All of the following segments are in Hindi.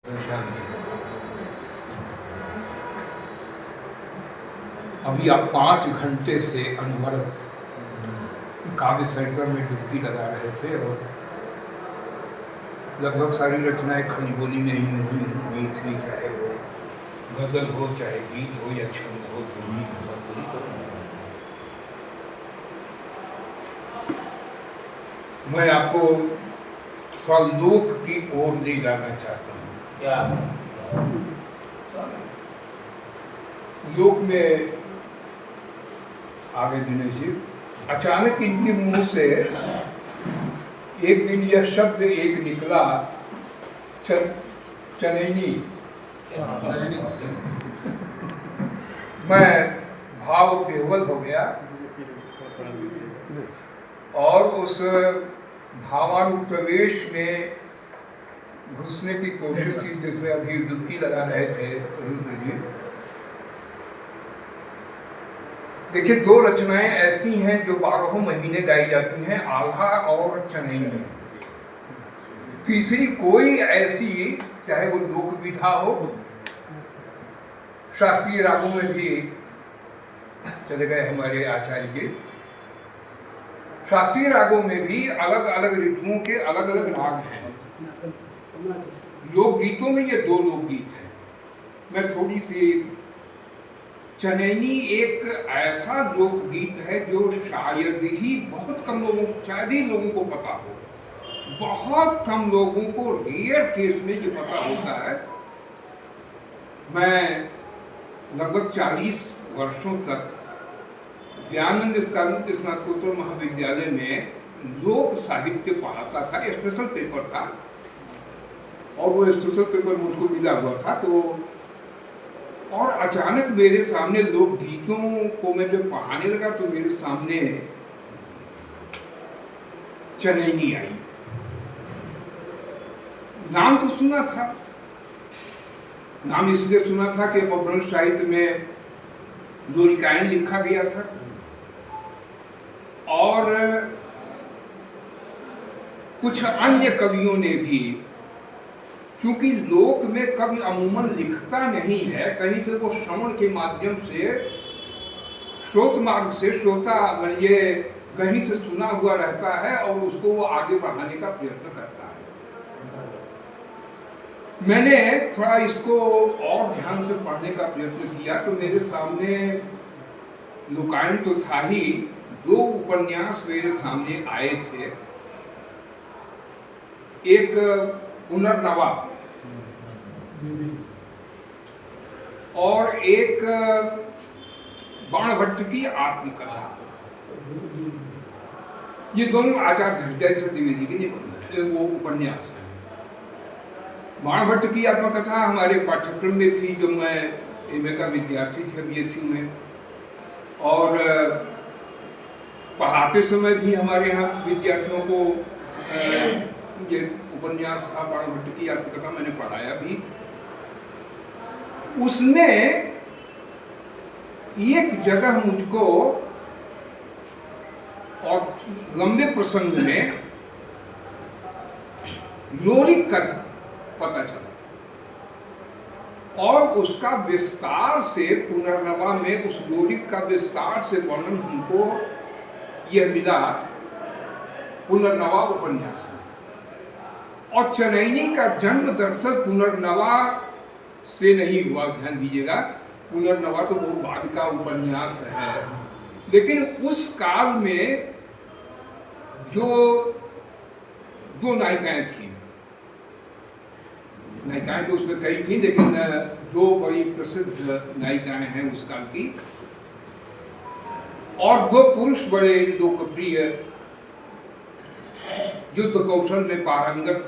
अभी आप 5 घंटे से अनवरत काव्य साइबर में डुबकी लगा रहे थे और लगभग सारी रचनाएं खड़ी बोली में ही हुई थी, चाहे वो गज़ल हो, चाहे गीत हो या छंद हो, ध्वनि हो। मैं आपको थोड़ा लोक की ओर ले जाना चाहता हूँ। क्या लोक में आगे दिनेश जी, अचानक इनके मुंह से एक दिन यह शब्द एक निकला, चनैनी। मैं भाव विह्वल हो गया और उस भावानुप्रवेश में घुसने की कोशिश की जिसमें अभी डुबकी लगा रहे थे रुद्र जी। देखिए, 2 रचनाएं ऐसी हैं जो 12 महीने गाई जाती हैं, आल्हा और चनैनी। तीसरी कोई ऐसी, चाहे वो लोक विधा हो, शास्त्रीय रागों में भी चले गए हमारे आचार्य जी, शास्त्रीय रागों में भी अलग अलग ऋतुओं के अलग अलग राग हैं। लोकगीतों में ये 2 लोकगीत हैं। मैं थोड़ी सी, चनैनी एक ऐसा लोकगीत है जो शायद ही बहुत कम लोगों, शायद ही लोगों को पता हो, बहुत कम लोगों को, रेयर केस में ये पता होता है। मैं लगभग 40 वर्षों तक ज्ञानानंद स्नातकोत्तर महाविद्यालय में लोक साहित्य पढ़ाता था। स्पेशल पेपर था और वो स्पेशल पेपर मुझको मिला हुआ था। तो और अचानक मेरे सामने लोकगीतों को मैं जब पढ़ाने लगा तो मेरे सामने चनैनी आई। नाम तो सुना था, नाम इसलिए सुना था कि अपभ्रंश साहित्य में लोरिकायन लिखा गया था और कुछ अन्य कवियों ने भी, क्योंकि लोक में कवि अमूमन लिखता नहीं है, कहीं से वो श्रवण के माध्यम से, श्रोत मार्ग से, श्रोता ये कहीं से सुना हुआ रहता है और उसको वो आगे बढ़ाने का प्रयत्न करता है। मैंने थोड़ा इसको और ध्यान से पढ़ने का प्रयत्न किया तो मेरे सामने लोकायन तो था ही, 2 उपन्यास मेरे सामने आए थे। एक पुनर्नवा और एक बाणभट्ट की आत्मकथा। ये दोनों आचार्य हृदय द्विवेदी की नहीं, वो उपन्यास है। बाणभट्ट की आत्मकथा हमारे पाठ्यक्रम में थी जब मैं एमए का विद्यार्थी था बीएचयू में, और पढ़ाते समय भी हमारे यहाँ विद्यार्थियों को ये उपन्यास था बाणभट्ट की आत्मकथा, मैंने पढ़ाया भी। उसने एक जगह मुझको और लंबे प्रसंग में लोरिक का पता चला और उसका विस्तार से, पुनर्नवा में उस लोरिक का विस्तार से वर्णन हमको यह मिला पुनर्नवा उपन्यास में। और चनैनी का जन्म दरअसल पुनर्नवा से नहीं हुआ, ध्यान दीजिएगा, पुनर्नवा तो बहुत बाद का उपन्यास है, लेकिन उस काल में जो 2 नायिकाएं थी, नायिकाएं तो उसमें कई थी, लेकिन 2 बड़ी प्रसिद्ध नायिकाएं हैं उस काल की, और 2 पुरुष बड़े लोकप्रिय, युद्ध कौशल में पारंगत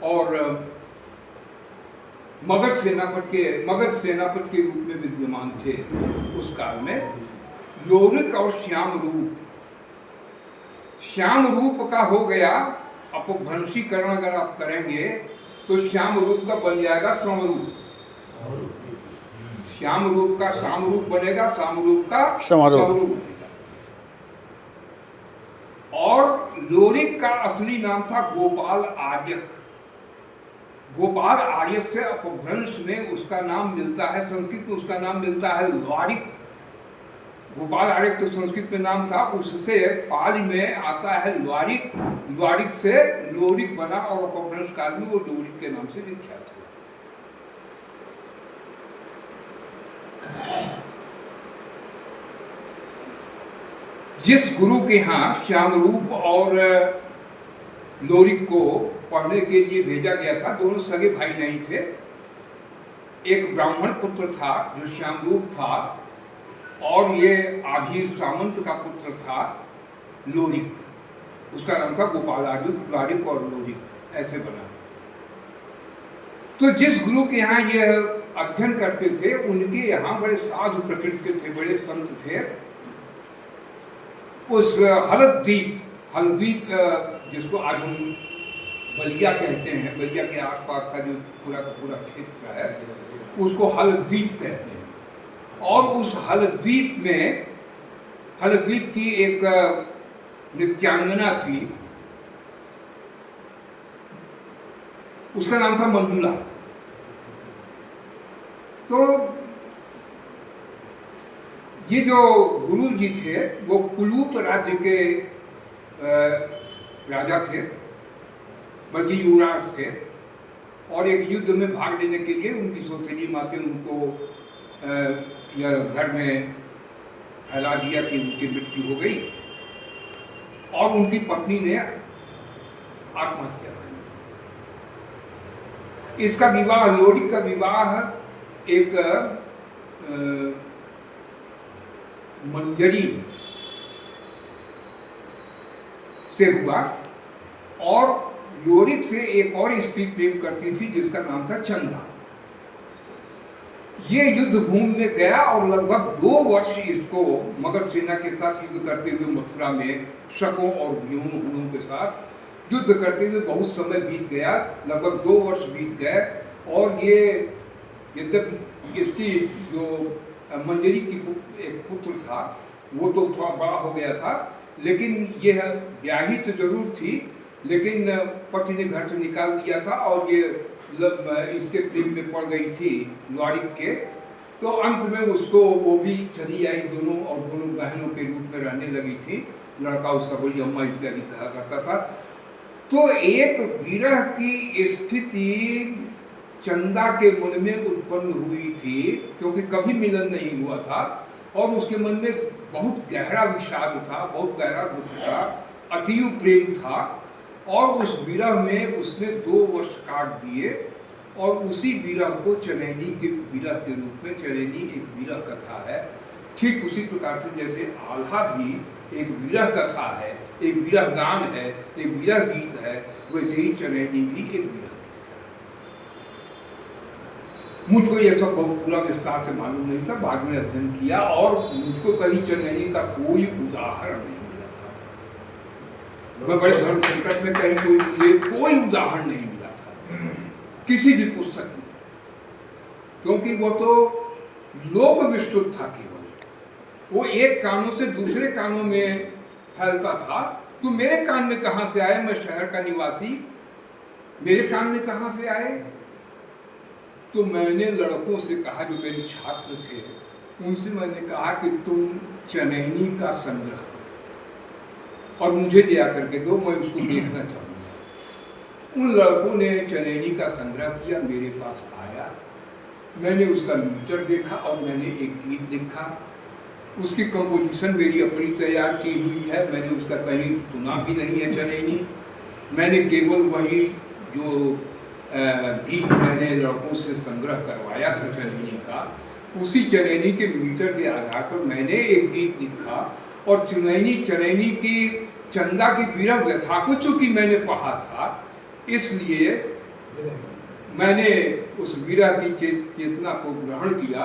और मगध सेनापति के रूप में विद्यमान थे उस काल में। लोरिक और श्याम रूप का हो गया अपभ्रंशीकरण अगर आप करेंगे तो श्याम रूप का बन जाएगा समरूप, श्याम रूप का सामरूप बनेगा, सामरूप का समरूप। और लोरिक का असली नाम था गोपाल आर्यक। गोपाल आर्यक से अपभ्रंश में उसका नाम मिलता है, संस्कृत में उसका नाम मिलता है लौरिक। गोपाल आर्यक तो संस्कृत में नाम था, उससे पाली में आता है लौरिक, लौरिक से लोरिक बना और अपभ्रंश काल में वो लोरिक के नाम से विख्यात हुआ। जिस गुरु के यहाँ श्यामरूप और लोरिक को पढ़ने के लिए भेजा गया था, दोनों सगे भाई नहीं थे। एक ब्राह्मण पुत्र था जो श्यामरूप था, और ये आभीर सामंत का पुत्र था लोरिक, उसका नाम था गोपाल आर्यक, लोरिक और लोरिक ऐसे बना। तो जिस गुरु के यहाँ ये अध्ययन करते थे, उनके यहाँ बड़े साधु प्रकृति के थे, बड़े संत थे। उस हलद्वीप जिसको आज हम बलिया कहते हैं, बलिया के आसपास का जो पूरा का पूरा क्षेत्र है, उसको हलद्वीप कहते हैं। और उस हलद्वीप में, हलद्वीप की एक नृत्यांगना थी, उसका नाम था मंजुला। तो ये जो गुरु जी थे वो कुलूत राज्य के राजा थे, बल्कि युवराज थे, और एक युद्ध में भाग लेने के लिए उनकी सौतेली माँ ने उनको घर में फैला दिया कि उनकी मृत्यु हो गई, और उनकी पत्नी ने आत्महत्या कर ली। इसका विवाह, लोरिक का विवाह एक मंजरी से हुआ, और लोरिक से एक और स्त्री प्रेम करती थी जिसका नाम था चंदा। ये युद्ध भूमि में गया और लगभग 2 वर्ष इसको मगध सेना के साथ युद्ध करते हुए, मथुरा में शकों और व्यूहों के साथ युद्ध करते हुए बहुत समय बीत गया, लगभग 2 वर्ष बीत गए। और ये यद्यपि इसकी जो मंजरी की एक पुत्र था वो तो थोड़ा बड़ा हो गया था, लेकिन यह ब्याही तो जरूर थी, लेकिन पति ने घर से निकाल दिया था और ये इसके प्रेम में पड़ गई थी लोरिक के। तो अंत में उसको वो भी चली आई, दोनों बहनों के रूप में रहने लगी थी। लड़का उसका बड़ी अम्मा इत्यादि कहा करता था। तो एक विरह की स्थिति चंदा के मन में उत्पन्न हुई थी, क्योंकि कभी मिलन नहीं हुआ था, और उसके मन में बहुत गहरा विषाद था, बहुत गहरा दुख था, अतीव प्रेम था, और उस विरह में उसने 2 वर्ष काट दिए। और उसी विरह को चनैनी के विरह के रूप में, चनैनी एक विरह कथा है, ठीक उसी प्रकार से जैसे आल्हा भी एक विरह कथा है, एक विरह गान है, एक विरह गीत है, वैसे ही चनैनी भी एक विरह गीत है। मुझको यह सब बहुत पूरा विस्तार से मालूम नहीं था, बाद में अध्ययन किया, और मुझको कहीं चनैनी का कोई उदाहरण नहीं मिला था। मैं बड़े धर्म संकट में कहीं कोई उदाहरण नहीं मिला था किसी भी पुस्तक में, क्योंकि वो तो लोक विस्तृत था, केवल वो एक कानों से दूसरे कानों में फैलता था। तो मेरे कान में कहाँ से आए? मैं शहर का निवासी, मेरे कान में कहाँ से आए? तो मैंने लड़कों से कहा, जो मेरे छात्र थे, उनसे मैंने कहा कि तुम चनैनी का संग्रह करो और मुझे ले आकर के दो, मैं उसको देखना चाहूँगा। उन लड़कों ने चनैनी का संग्रह किया, मेरे पास आया, मैंने उसका मीटर देखा और मैंने एक गीत लिखा। उसकी कंपोजिशन मेरी अपनी तैयार की हुई है, मैंने उसका कहीं सुना भी नहीं है चनैनी। मैंने केवल वही जो गीत मैंने लड़कों से संग्रह करवाया था चनैनी का, उसी चनैनी के मीटर के आधार पर मैंने एक गीत लिखा। और चनैनी की चंदा की विरह व्यथा को चूंकि मैंने पढ़ा था, इसलिए मैंने उस विरह की चेतना को ग्रहण किया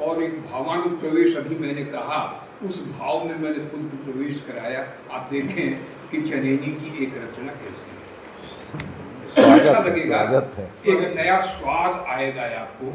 और एक भावानुप्रवेश, अभी मैंने कहा, उस भाव में मैंने खुद को प्रवेश कराया। आप देखें कि चनैनी की एक रचना कैसी है, अच्छा लगेगा, एक नया स्वाद आएगा आपको।